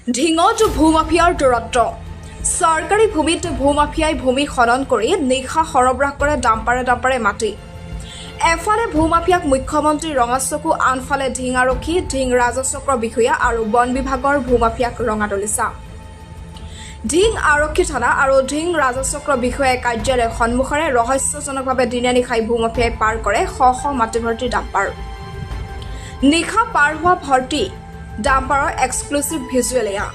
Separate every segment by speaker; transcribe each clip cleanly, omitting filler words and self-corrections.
Speaker 1: ঢিঙত ভূমাফিয়াৰ দৌৰাত্ম চৰকাৰী ভূমিত ভূমাফিয়াই ভূমি খনন কৰি নিশা সৰবৰাহ কৰে ডাম্পাৰে মাটি। এফালে ভূমাফিয়াক মুখ্যমন্ত্ৰী ৰঙাচকু, আনফালে ঢিং আৰক্ষী, ঢিং ৰাজচক্ৰ বিষয়া আৰু বন বিভাগৰ ভূমাফিয়াক ৰঙা দলিচা। ঢিং আৰক্ষী থানা আৰু ঢিং ৰাজচক্ৰ বিষয়াই কাৰ্যালয়ৰ সন্মুখৰে ৰহস্যজনকভাৱে দিনে নিশাই ভূমাফিয়াই পাৰ কৰে শ শ মাটি ভৰ্তি ডাম্পাৰ। নিশা পাৰ হোৱা ভৰ্তি ডাম্পাৰৰ এক্সক্লুচিভ ভিজুৱেল এয়া।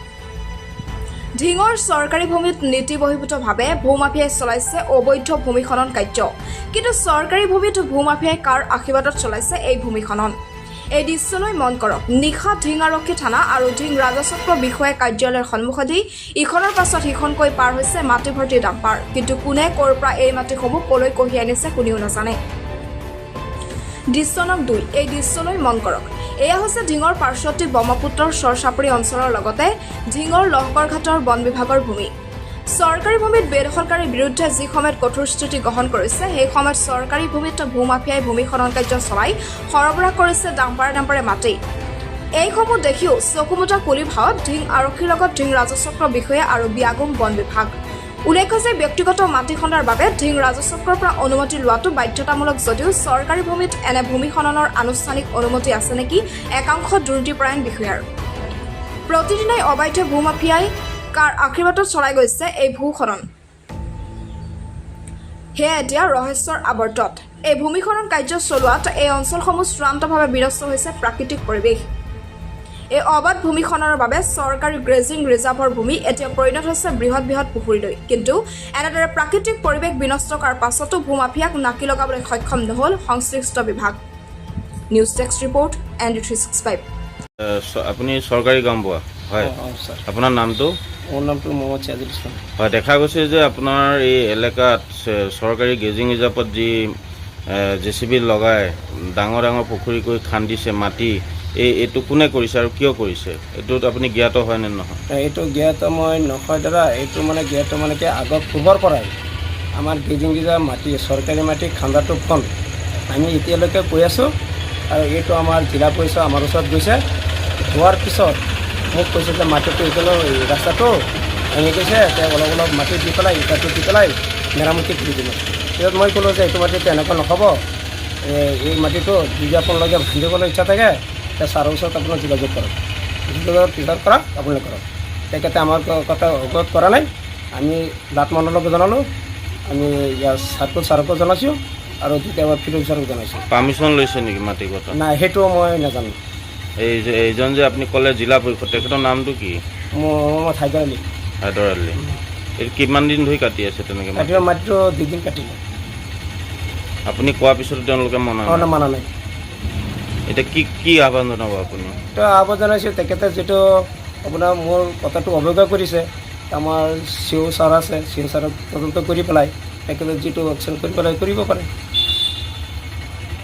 Speaker 1: ঢিঙৰ চৰকাৰী ভূমিত নীতি বহিৰ্ভূতভাৱে ভূমাফিয়াই চলাইছে অবৈধ ভূমি খনন কাৰ্য। কিন্তু চৰকাৰী ভূমিত ভূমাফিয়াই কাৰ আশীৰ্বাদত চলাইছে এই ভূমি খনন? এই দৃশ্যলৈ মন কৰক। নিশা ঢিং আৰক্ষী থানা আৰু ঢিং ৰাজচক্ৰ বিষয়াই কাৰ্যালয়ৰ সন্মুখেদি ইখনৰ পাছত সিখনকৈ পাৰ হৈছে মাটি ভৰ্তি ডাম্পাৰ। কিন্তু কোনে ক'ৰ পৰা এই মাটিসমূহ কলৈ কঢ়িয়াই আনিছে কোনেও নাজানে। দৃশ্য নং 2, এই দৃশ্যলৈ মন কৰক। এয়া হৈছে ঢিঙৰ পাৰ্শ্বতী ব্ৰহ্মপুত্ৰৰ চৰচাপৰি অঞ্চলৰ লগতে ঢিঙৰ লহকৰঘাটৰ বন বিভাগৰ ভূমি। চৰকাৰী ভূমিত বেদখলকাৰীৰ বিৰুদ্ধে যি সময়ত কঠোৰ স্থিতি গ্ৰহণ কৰিছে, সেই সময়ত চৰকাৰী ভূমিত ভূমাফিয়াই ভূমি খনন কাৰ্য চলাই সৰবৰাহ কৰিছে ডাম্পাৰে মাটি। এইসমূহ দেখিও চকুমোজা কুলি ভাৱত ঢিং আৰক্ষীৰ লগত ঢিং ৰাজচক্ৰ বিষয়া আৰু বিয়াগুম বন বিভাগ। উল্লেখ্য যে ব্যক্তিগত মাটি খন্দাৰ বাবে ঢিং ৰাজচক্ৰৰ পৰা অনুমতি লোৱাটো বাধ্যতামূলক যদিও চৰকাৰী ভূমিত এনে ভূমি খননৰ আনুষ্ঠানিক অনুমতি আছে নেকি একাংশ দুৰ্নীতিপৰায়ণ বিষয়াৰ। প্ৰতিদিনাই অবৈধ ভূমাফিয়াই কাৰ আশীৰ্বাদত চলাই গৈছে এই ভূ খনন, সেয়া এতিয়া ৰহস্যৰ আৱৰ্তত। এই ভূমি খনন কাৰ্য চলোৱাত এই অঞ্চলসমূহ চূড়ান্তভাৱে বিনষ্ট হৈছে প্ৰাকৃতিক পৰিৱেশ। এই অবাধ ভূমি খননৰ বাবে চৰকাৰী গ্ৰেজিং ৰিজাৰ্ভৰ ভূমি এতিয়া পৰিণত হৈছে বৃহৎ পুখুৰীলৈ। কিন্তু এনেদৰে প্ৰাকৃতিক পৰিৱেশ বিনষ্ট কৰাৰ পাছতো ভূমাফিয়াক নাকি লগাবলৈ সক্ষম নহ'ল সংশ্লিষ্ট বিভাগ। News desk report ND365।
Speaker 2: আপুনি চৰকাৰী কাম পোৱা হয়, আপোনাৰ নামটো?
Speaker 3: মোৰ নামটো মহম্মদ চিৰাজুল ইছলাম।
Speaker 2: হয়, দেখা গৈছে যে আপোনাৰ এই এলেকাত চৰকাৰী গেজিং ৰিজাৰ্ভত যি JCB লগাই ডাঙৰ পুখুৰী কৰি খান্দিছে মাটি, এইটো কোনে কৰিছে আৰু কিয় কৰিছে? এইটোত আপুনি জ্ঞাত হয় নে নহয়?
Speaker 3: এইটো জ্ঞাত মই নহয় দাদা। এইটো জ্ঞাত কি আগত পূৰ্বৰ পৰাই আমাৰ গেজিং ৰিজাৰ্ভ মাটি, চৰকাৰী মাটি খান্দাটো ফোন আমি এতিয়ালৈকে কৈ আছোঁ। আৰু এইটো আমাৰ জিলা পৰিষদ আমাৰ ওচৰত গৈছে, হোৱাৰ পিছত মোক কৈছে যে মাটিটো এইফালে ৰাস্তাটো ভাঙি গৈছে, তেওঁ অলপ মাটি দি পেলাই ইটাটো দি পেলাই মেৰামতি কৰি দিলোঁ। পিছত মই ক'লোঁ যে এইটো মাটিটো এনেকুৱা নহ'ব, এই মাটিটো যদি আপোনালোকে ভাঙিবলৈ ইচ্ছা থাকে এতিয়া ছাৰৰ ওচৰত আপোনাৰ যোগাযোগ কৰক, যোগাযোগ কৰক আপুনি কৰক। তেখেতে আমাৰ কথা অৱগত কৰা নাই। আমি লাটমণ্ডলক জনালোঁ, আমি ইয়াৰ ছাৰকো জনাইছোঁ আৰু দ্বিতীয়বাৰ ফিল্ড অফিচাৰক জনাইছোঁ।
Speaker 2: পাৰ্মিশ্যন লৈছে নেকি মাটি কথা?
Speaker 3: নাই, সেইটো মই নাজানো।
Speaker 2: এইজন যে আপুনি ক'লে জিলা পৰিষদ, তেখেতৰ নামটো কি?
Speaker 3: মই হাইদৰ আলী।
Speaker 2: এইটো কিমান দিন ধৰি কাটি আছে তেনেকৈ?
Speaker 3: মাটিটো 2 দিন কাটিলে।
Speaker 2: আপুনি কোৱাৰ পিছতো তেওঁলোকে মানা
Speaker 3: নাই।
Speaker 2: এতিয়া কি আহ্বান জনাব আপুনি?
Speaker 3: আহ্বান জনাইছোঁ, তেখেতে যিটো আপোনাৰ মোৰ কথাটো অৱজ্ঞা কৰিছে, আমাৰ চিও ছাৰ আছে, চিও ছাৰক তদন্ত কৰি পেলাই তেখেতে যিটো একশ্যন কৰি পেলাই কৰিব পাৰে।